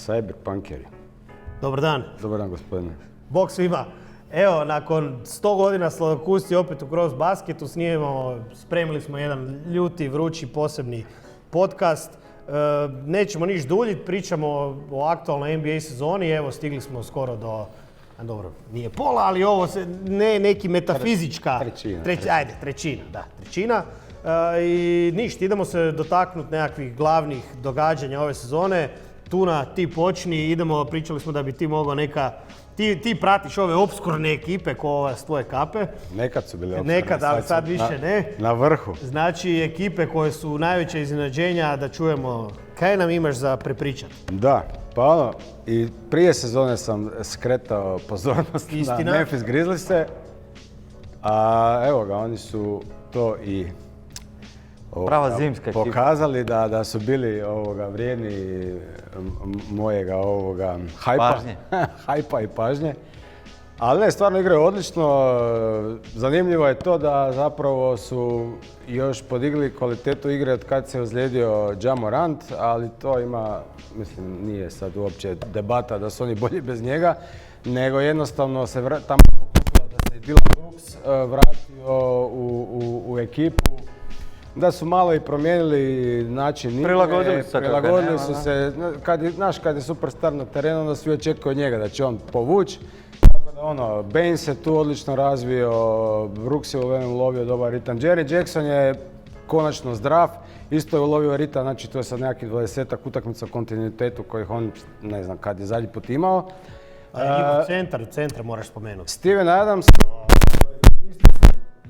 Cyberpunkeri. Dobar dan. Dobar dan, gospodine. Bog svima. Evo, nakon 100 godina Sladokusti opet u Cross Basketu spremili smo jedan ljuti, vrući, posebni podcast. Nećemo niš duljiti, pričamo o aktualnoj NBA sezoni. Evo, stigli smo skoro do, dobro, nije pola, ali ovo se, ne neki metafizička... Trećina. I ništa, idemo se dotaknuti nekakvih glavnih događanja ove sezone. Tuna, ti počni, pričali smo da bi ti mogao ti pratiš ove opskurne ekipe ko ova s tvoje kape. Nekad su bile opskurne. Nekad, ali sad više ne. Na vrhu. Znači ekipe koje su najveće iznenađenja, da čujemo kaj nam imaš za prepričat. Da, pa i prije sezone sam skretao pozornost na Memphis Grizzliese. A evo ga, oni su to i prava zimska ekipa. Pokazali da su bili vrijedni mojega hajpa i pažnje. Ali ne, stvarno igraju odlično. Zanimljivo je to da zapravo su još podigli kvalitetu igre od kad se ozlijedio Ja Morant, ali to ima, mislim, nije sad uopće debata da su oni bolji bez njega, nego jednostavno se tamo pokupilo da se Dillon Brooks vratio u ekipu. Da su malo i promijenili način igre, prilagodili su se. Kad je superstar na terenu, onda svi očekuju od njega da će on povući. Tako da Baines se tu odlično razvio, Brooks je ulovio dobar ritam. Jerry Jackson je konačno zdrav, isto je ulovio ritam, znači to je sad nekakvih 20-ak utakmica u kontinuitetu kojih on ne znam kad je zadnji put imao. Centar moraš spomenuti. Steven Adams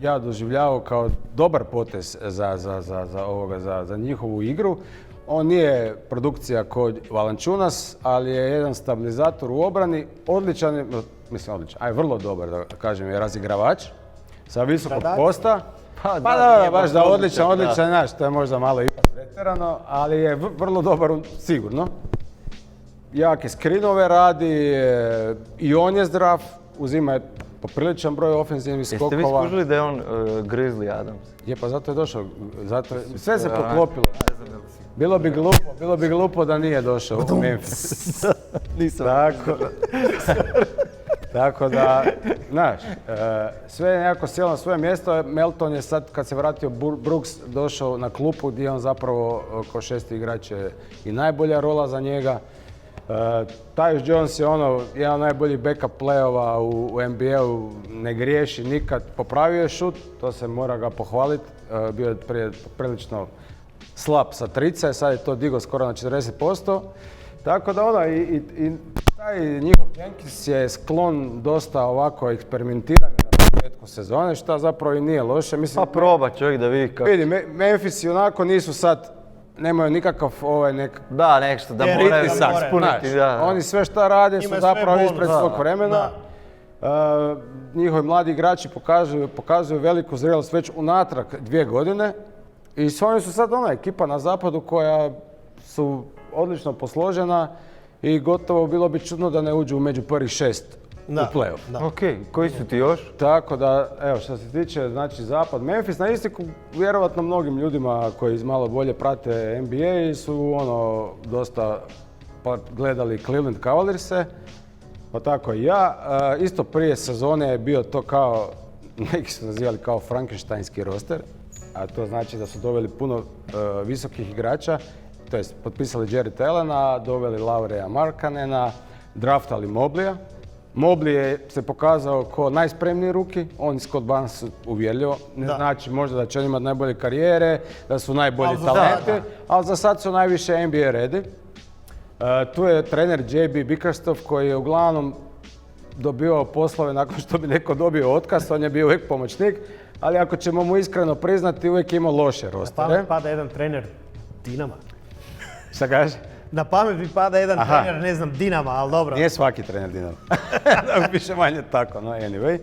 ja doživljavao kao dobar potez za njihovu igru. On nije produkcija kod Valanciunas, ali je jedan stabilizator u obrani, vrlo dobar, da kažem, je razigravač sa visokog posta. Baš da odličan, znaš, to je možda malo ipak pretjerano, ali je vrlo dobar sigurno. Jake skrinove radi i on je zdrav, uzima popriličan broj ofenzivnih skokova. Jeste vi skužili da je on Grizzly Adams? Je, pa zato je došao. Sve se poklopilo. Bilo bi glupo da nije došao u Memphis. Nisam. Tako da, znaš, sve je nekako sjelo na svoje mjesto. Melton je sad, kad se vratio Brooks, došao na klupu gdje on zapravo kao šesti igrač je i najbolja rola za njega. Tyus Jones je jedan najboljih backup playova u NBA-u, ne griješi nikad, popravio je šut, to se mora ga pohvaliti, bio je prije prilično slab sa trice, sad je to digao skoro na 40%, tako da i taj njihov Jenkins je sklon dosta ovako eksperimentiranja na početku sezone, što zapravo i nije loše. Pa proba čovjek da vidi kako. Vidi, Memphis i onako nisu sad, nemaju nikakav nešto da moraju ispuniti. Oni sve šta rade su zapravo ispred svog vremena. Njihovi mladi igrači pokazuju veliku zrelost već unatrag 2 godine. I oni su sad ekipa na zapadu koja su odlično posložena i gotovo bilo bi čudno da ne uđu među prvih 6 u play-off. Ok, koji su ti još? Tako da, evo, što se tiče, znači, zapad, Memphis na istiku, vjerovatno mnogim ljudima koji malo bolje prate NBA su, dosta gledali Cleveland Cavalierse, pa tako i ja. Isto prije sezone je bio to kao, neki su nazivali kao Frankensteinski roster, a to znači da su doveli puno visokih igrača, to jest potpisali Jarrett Allena, doveli Laurea Markkanena, draftali Moblija. Mobley se pokazao kao najspremniji ruki, on i Scott Barnes su uvjerljivo. Ne znači možda da će on imati najbolje karijere, da su najbolji talenti, ali za sad su najviše NBA ready. Tu je trener JB Bickerstaff koji je uglavnom dobio poslove nakon što bi neko dobio otkaz, on je bio uvijek pomoćnik, ali ako ćemo mu iskreno priznati, uvijek ima loše rostere. Pada jedan trener Dinama. Šta kaže? Na pamet mi pada jedan trener, ne znam, Dinama, ali dobro. Nije svaki trener Dinama. Više manje tako, no anyway.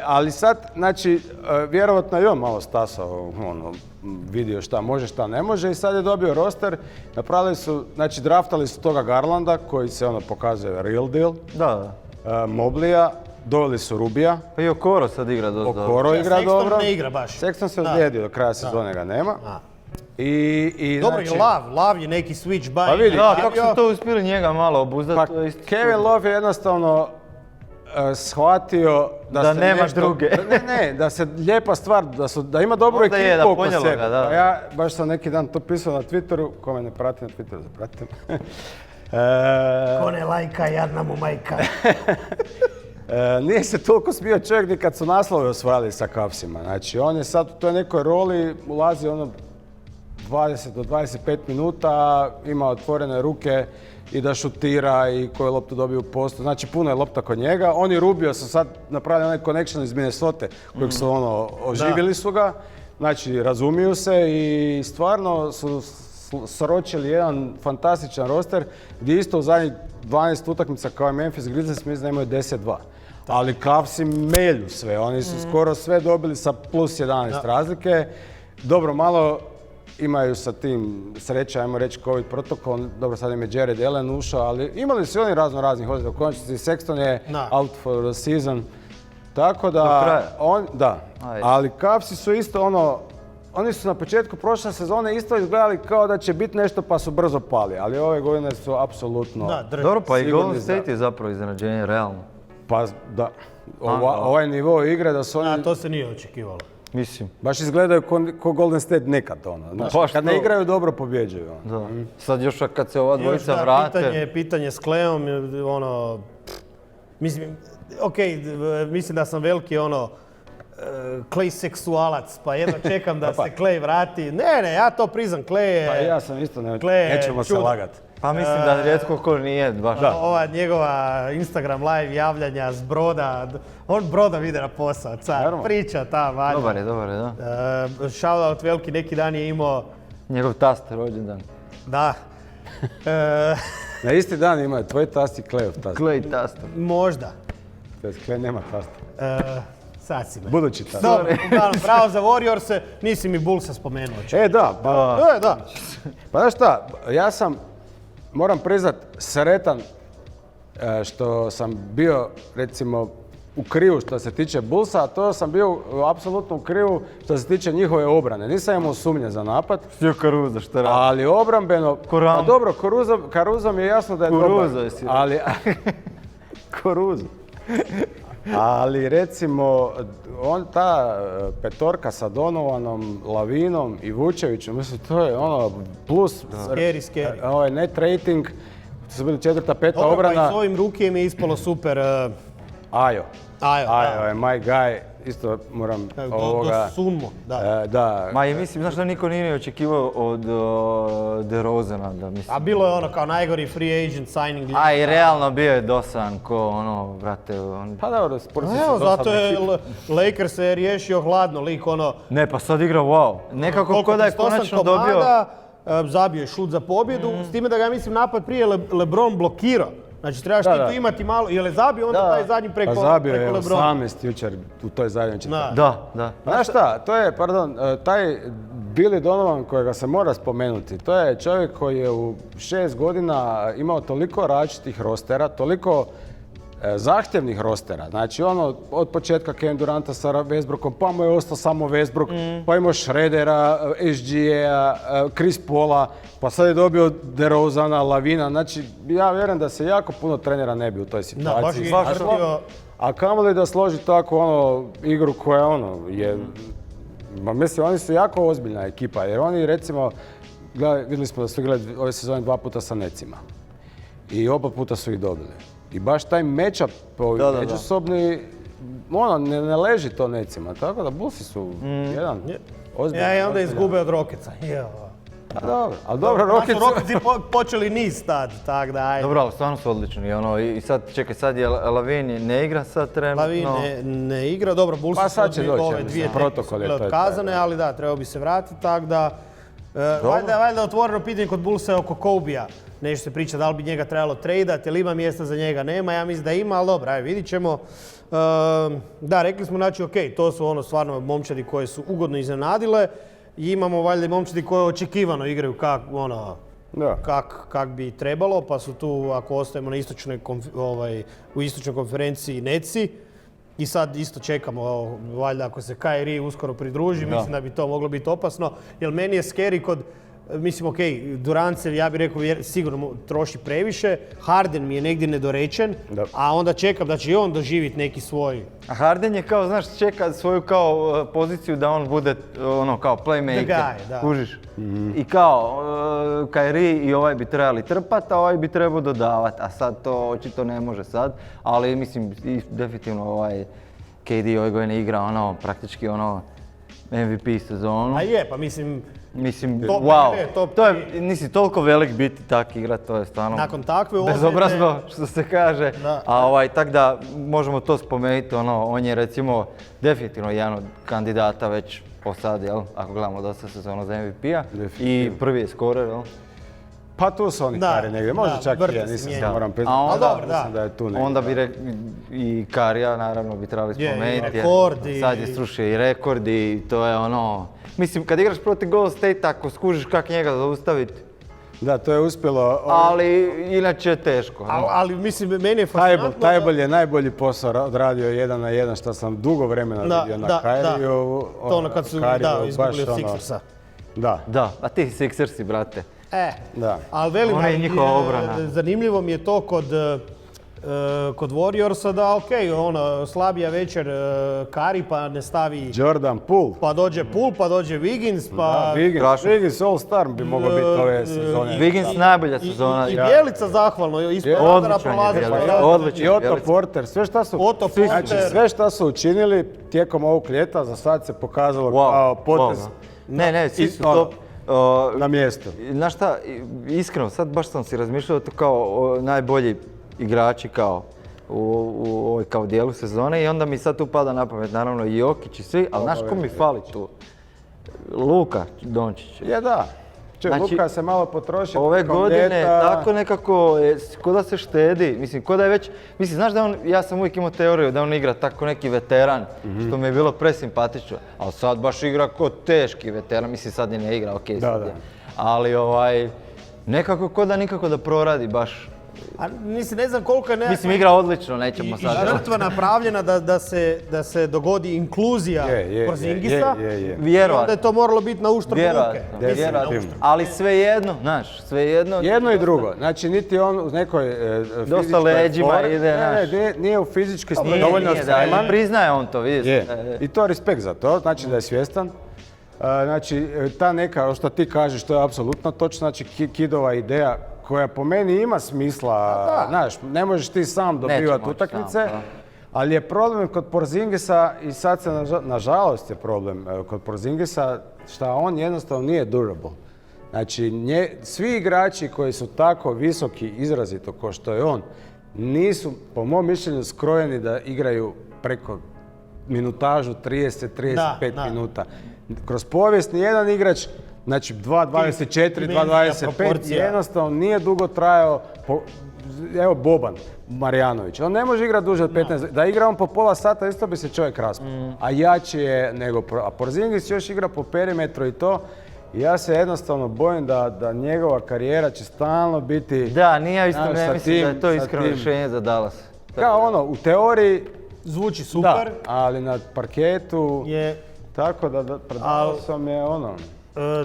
Ali sad, znači, vjerovatno je on malo stasao, vidio šta može, šta ne može i sad je dobio roster. Napravili su, znači, draftali su toga Garlanda, koji se pokazuje real deal. Da. Moblija, doveli su Rubija. Pa i Okoro sad igra dosta dobro. Okoro igra dobro. Sexton ne igra baš. Sexton se ozlijedio, do kraja sezone ga nema. I Dobro, i znači, Lav je neki switch buy. Pa vidi, Da, kako su to uspjeli njega malo obuzdati, pa to je isto Kevin čudno. Love je jednostavno shvatio Da se nema druge. Ne, da se lijepa stvar, da ima dobru Možda je, ekipu da oko ponijelo sebe. ga, da. Pa ja baš sam neki dan to pisao na Twitteru, ko me ne prati na Twitteru, zapratim. Ko ne lajka, jadna mu majka. Nije se toliko smio čovjek ni kad su naslove osvajali sa Cavsima. Znači, on je sad u toj nekoj roli, ulazi ono 20 do 25 minuta, ima otvorene ruke i da šutira i koju loptu dobije u postu. Znači, puno je lopta kod njega. On i Rubio su sad napravili onaj connection iz Minnesota kojeg su oživjeli su ga. Znači, razumiju se i stvarno su sročili jedan fantastičan roster gdje isto u zadnjih 12 utakmica kao i Memphis Grizzlies mislim da imaju 10-2. Ali Cavsi melju sve, oni su skoro sve dobili sa plus 11 razlike. Dobro, malo imaju sa tim sreća, ajmo reći, COVID protokol, dobro sad im je Jared Allen ušao, ali imali su oni raznih ozljeda. U konačnici Sexton je out for the season. Tako da, Do kraja? ali Cavsi su isto oni su na početku prošle sezone isto izgledali kao da će biti nešto pa su brzo pali, ali ove godine su apsolutno... Dobro, pa i sigurni Golden State je zapravo iznenađenje, realno. Pa da, ovaj nivo igre da su oni... To se nije očekivalo. Mislim. Baš izgledaju ko Golden State nekad Znači, Baš kad to. ne igraju dobro pobjeđuju. Da. Sad još kad se ova Još dvojica da, vrate... pitanje s Kleom, mislim, mislim da sam veliki Klej seksualac, pa jedno čekam da se Klej vrati. Ne, ja to priznam, Klej je... Pa ja sam isto, Klej je nećemo se čudo. lagati. Pa mislim da rijetko ko nije baš. Ova njegova Instagram live javljanja s broda, on broda vide na posao, priča ta valjda. Dobar je, da. Shoutout veliki, neki dan je imao... Njegov tast rođendan. Da. Na isti dan imaju tvoj tast i Klejov tast. Klej tast. Možda. To je Klej nema tasta. Sad si me. Budući tast. Dobro, uglavnom, bravo za Warriors, nisi mi Bullsa spomenuo. Da, Da. Pa znaš šta, ja sam, moram priznat, sretan što sam bio, recimo, u krivu što se tiče Bullsa, a to sam bio apsolutno u krivu što se tiče njihove obrane. Nisam imao sumnje za napad. Stio Caruso, što radi? Ali obrambeno, pa dobro, Caruso mi je jasno da je dobar. Ali, Caruso. Ali recimo, ta petorka sa Donovanom, Lavinom i Vučevićem, mislim, to je plus net rating, to su bili 4. 5. obrana. Pa i s ovim rukijem je ispalo super. Ajo je my guy, isto moram Do Sunmo, da. Ma i mislim, znaš da niko nije očekivao od DeRozana da mislim... A bilo je kao najgori free agent signing. A i realno bio je dosadan ko brate... Pa dobro, sportski su dosadni. Zato je Lakers se riješio hladno, lik Ne, pa sad igra wow. Nekako ko da je konačno dobio... Zabio je šut za pobjedu, s time da ga mislim napad prije LeBron blokirao. Znači trebaš ti tu imati malo, je li zabio onda taj zadnji preko LeBrona? Pa zabio je 18 jučer u toj zadnjoj četvrti. Da. Znaš šta, to je, taj Billy Donovan kojega se mora spomenuti, to je čovjek koji je u 6 godina imao toliko različitih rostera, toliko zahtjevnih rostera. Znači od početka Kevin Duranta sa Westbrookom, pa mu je ostao samo Westbrook, pa imao Schroedera, SGA, Chris Paula, pa sad je dobio DeRozana, Lavina. Znači, ja vjerujem da se jako puno trenera ne bi u toj situaciji. A kamoli da složi tako igru koja je... Mislim, oni su jako ozbiljna ekipa, jer oni recimo, vidjeli smo da su igrali ove sezone 2 puta sa Necima. I oba puta su ih dobili. I baš taj matchup međusobni, ne leži to Necima, tako da Bullsi su jedan ozbiljan. Ja i onda izgube od Rocketsa. Dobro, ali dobro, Rocketsi počeli niz tad, tak da ajde. Dobro, ali stvarno su odlični. I sad, čekaj, sad je Lavin ne igra sad trenutno. Lavin ne igra, dobro, Bullsi su ove 2 tekme otkazane, ali da, trebao bi se vratiti, tak da... Valjda otvoreno pitanje kod Bullsa oko Kobe-a. Nešto se priča da li bi njega trebalo tradati, ili ima mjesta za njega, nema, ja mislim da ima, ali dobro, vidit ćemo. Da, rekli smo, znači, to su stvarno momčadi koje su ugodno iznenadile i imamo valjda i momčadi koje očekivano igraju kak bi trebalo, pa su tu, ako ostajemo na u istočnoj konferenciji, Netsi. I sad isto čekamo, valjda ako se Kyrie uskoro pridruži, mislim da bi to moglo biti opasno. Jer meni je scary kod, mislim ok, Durant se, ja bih rekao, sigurno troši previše. Harden mi je negdje nedorečen, Da. a onda čekam da će i on doživjeti neki svoj... A Harden je kao, znaš, čeka svoju kao poziciju da on bude ono kao playmaker. The guy, da. Kužiš? I kao, Kyrie i ovaj bi trebali trpat, a ovaj bi trebao dodavat. A sad to očito ne može sad. Ali mislim, i definitivno ovaj KD ove godine igra ono, praktički ono MVP sezonu. A je, pa mislim, Mislim, Top wow, ne, top to je, tri. nisi toliko velik biti tak igrat, to je stvarno nakon takve ozljede... bezobrazno što se kaže. Da. A tak da možemo to spomenuti, ono, on je recimo definitivno jedan od kandidata već po sad, jel, ako gledamo dosta sezonu za MVP-a. I Definitivno. prvi je scorer, jel? Pa tu su oni Da, kari negdje, možda da, čak vrte i ja, se nisam se mijenja. moram A priznati. onda- dobro, da. Mislim da je tu negdje. Onda bi i Karija naravno bi trebali Je, i spomenuti. rekord i- Sad je srušio i rekord i to je ono... Mislim, kad igraš protiv Golden State, ako skužiš kak njega zaustaviti, Da, to je uspjelo. ali inače je teško. Ali mislim, meni je fascinantno... Tajbol je najbolji posao odradio 1 na 1 što sam dugo vremena Da, vidio na da, Kairiju. To ono kad su izgubili od Sixersa. Da, Da, a ti Sixersi, brate. da. Ali velim, Ona je njihova obrana. zanimljivo mi je to kod Warriorsa da ok, ono, slabija večer Kari pa ne stavi, Jordan Poole. pa dođe Poole, pa dođe Wiggins, pa... strašno. Wiggins All-Star bi mogao biti ove sezone. Wiggins najbolja sezona. I Bjelica zahvalno, ispod radara Odličan je prolazi. Bjelica, pa- odličan. I Otto Bjelica. Porter, sve šta su, Otto znači, Porter. sve šta su učinili tijekom ovog ljeta, za sad se pokazalo kao potez Ne, svi su ono, top. na mjestu. Znaš šta, iskreno, sad baš sam si razmišljao to kao najbolji igrači kao u ovoj kao dijelu sezone i onda mi sad tu pada na pamet naravno i Jokić i svi, ali znaš ko mi fali tu? Luka Dončić. Je da. Znači, Luka se malo potroši. Ove tijekom godine ljeta. tako nekako, ko da se štedi, mislim, ko da je već, mislim, znaš da on, ja sam uvijek imao teoriju da on igra tako neki veteran, što mi je bilo presimpatično, ali sad baš igra ko teški veteran, mislim sad ni ne igra, okej, sad Da. je. Ali nekako ko da nikako da proradi baš. A mislim, ne znam koliko je nekakva Mislim, igra odlično, nećemo i sad. žrtva napravljena da se dogodi inkluzija Porzingisa. je. I Vjerojatno. onda je to moralo biti na uštrb Luke. Vjerojatno, Mislim, vjerojatno. na uštrb. Ali svejedno, znaš, svejedno. Jedno i drugo. Znači, niti on u nekoj fizičkoj leđima formi- ide, Ne, znaš. nije u fizičkoj Nije, dovoljno nije, da, spreman. priznaje on to, vidiš. Je. I to respekt za to, znači da je svjestan. Znači, ta neka, što ti kažeš, to je apsolutno točno, znači Kidova ideja koja po meni ima smisla, znaš, ne možeš ti sam dobivati moći utakmice, sam, da. ali je problem kod Porzingisa i sad se nažalost je problem kod Porzingisa što on jednostavno nije durable. Znači, svi igrači koji su tako visoki izrazito kao što je on, nisu, po mom mišljenju, skrojeni da igraju preko minutažu 30-35 Da. minuta. Kroz povijest nijedan igrač, znači 2.24, dimenzija, 2.25, proporcija. jednostavno nije dugo trajao. Evo Boban Marjanović, on ne može igrati duže od 15, da igra on po pola sata isto bi se čovjek raspao. A jači je nego, a Porzingis još igra po perimetru i to. I ja se jednostavno bojim da njegova karijera će stalno biti... Da, nije ja isto znaš, ne sa mislim da je tim- to sa iskreno tim. rješenje za Dallas. Kao ono, u teoriji, Zvuči da, super. ali na parketu, Je, tako da pred Dallasom je ono...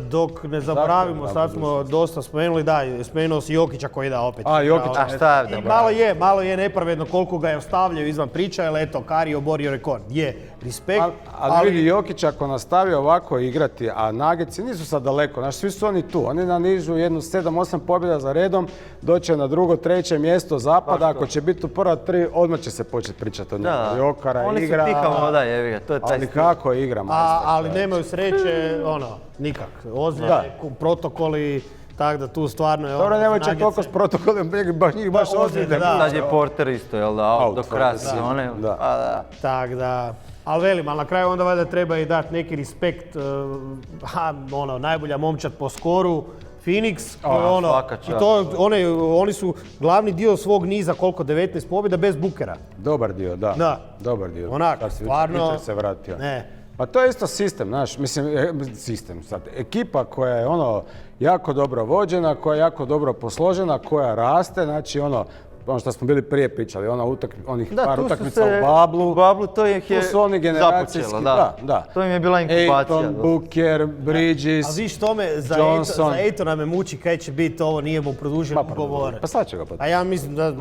dok ne zaboravimo, Zašto je sad smo dosta spomenuli, da, spomenuo si Jokića koji da opet. A, Jokić, igrao. A šta je I dobro? malo je nepravedno koliko ga je ostavljaju izvan priča, jer eto, Kari je oborio rekord. Je, respekt, Ali vidi, Jokić ako nastavi ovako igrati, a Nuggets nisu sad daleko, znaš, svi su oni tu. Oni na nižu jednu 7-8 pobjeda za redom, doće na drugo, treće mjesto zapada, ako će biti u prva 3, odmah će se početi pričati o njemu. Jokara Oni igra, su tiha moda, jevi ga, to je taj ali stil. kako igra, majstor. ali nemaju sreće, ono, nikak. Ozljede, protokoli, tako da tu stvarno je ono... Dobro, nemoj čak Nuggets- toliko s protokolom, njih baš Da, ozljede. da. Sad je Porter isto, jel da, Out, do kraja da. sezone. Da. Pa da. Tak da, ali velim, ali na kraju onda valjda treba i dati neki respekt, najbolja momčad po skoru, Phoenix, koji je ono, svaka i čast. to, oni su glavni dio svog niza, koliko, 19 pobjeda bez Bookera. Dobar dio, da. Da. Dobar dio. Onak, Sad stvarno- jučer se vratio. Ne. Pa to je isto sistem, znaš, mislim, sistem sad. Ekipa koja je jako dobro vođena, koja je jako dobro posložena, koja raste, znači ono što smo bili prije pričali, onih Da, par tu su utakmica se- u Bablu. U Bablu to ih je Tu su oni generacijski, započelo, da. To im je bila inkubacija. Ayton, Booker, Bridges, A viš tome, za Johnson. Ejtona me muči kaj će biti ovo, nije mu produžen ugovor. Pa sad će ga A potpisati. ja mislim da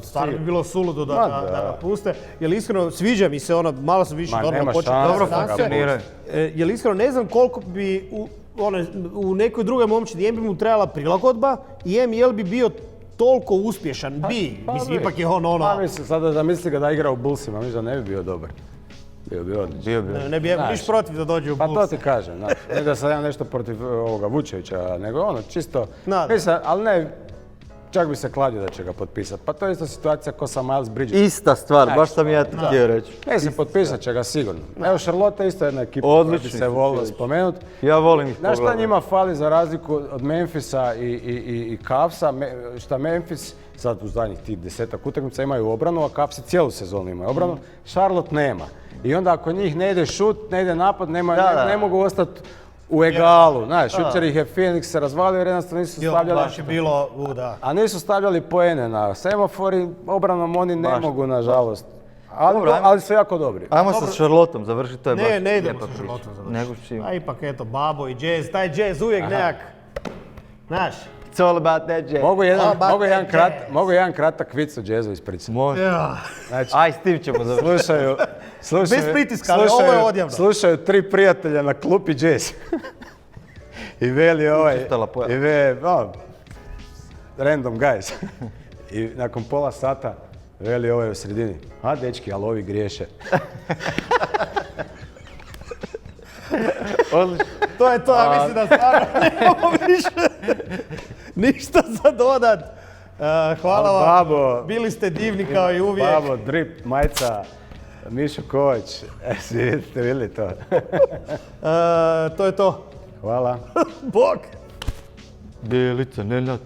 stvarno bi bilo suludo da ga puste. Jer iskreno, sviđa mi se malo sam više Ma, nema počeo šanse Dobro da ga funkcioniraju. jer iskreno ne znam koliko bi u nekoj drugoj momčadi M bi mu trebala prilagodba i M jel bi bio toliko uspješan, mislim ipak je on Pa mislim, sada zamisli ga da igra u Bullsima, mislim da ne bi bio dobar. Bio bi odličan. ne bi ja niš protiv da dođe u Pa Bulls. to ti kažem, znaš, ne da sam ja nešto protiv ovoga Vučevića, nego ono, čisto, Da. mislim, ali ne, čak bi se kladio da će ga potpisati. Pa to je isto situacija ko sa Miles Bridges. Ista stvar, baš sam ja to htio reći. Mislim, potpisat će ga sigurno. Evo, Charlotte je isto jedna ekipa Odlični koja bi se su volila ti. spomenuti. Ja volim ih Znaš šta pogledati. njima fali za razliku od Memphisa i Cavsa? Šta Memphis, sad u zadnjih tih 10-ak utakmica imaju obranu, a Cavsi cijelu sezonu imaju obranu, Charlotte nema. I onda ako njih ne ide šut, ne ide napad, ne mogu ostati u egalu. Znaš, jučer ih je Phoenix se razvalio jer jednostavno nisu stavljali... Baš je bilo, da. A nisu stavljali poene na semafori, obranom oni ne Baš. mogu, nažalost. Dobro, ajmo. Ali su jako dobri. Ajmo sa Charlottom završiti, to je baš Ne idemo lijepa sa priča. Charlottom završiti. Nego čim. A ipak eto, Babo i Jazz, taj Jazz uvijek nekak, znaš. It's all about that jazz. Mogu jedan kratak vic o Jazzu ispričati. Može. Ja. Znači, Aj, s tim ćemo završiti. Bez pritiska, ali ovo je odjavno. Slušaju tri prijatelja na klupi Jazz. I veli Učestala pojava. random guys. I nakon pola sata veli ovaj u sredini. A dečki, ali ovi griješe. Odlično. To je to, ja mislim da stvarno nemamo više ništa za dodat. Hvala vam, Babo, bili ste divni kao i uvijek. Babo, drip, majica, Mišo Kovač. Ste vidjeli to? To je to. Hvala. Bog! Bjelica, Nenad.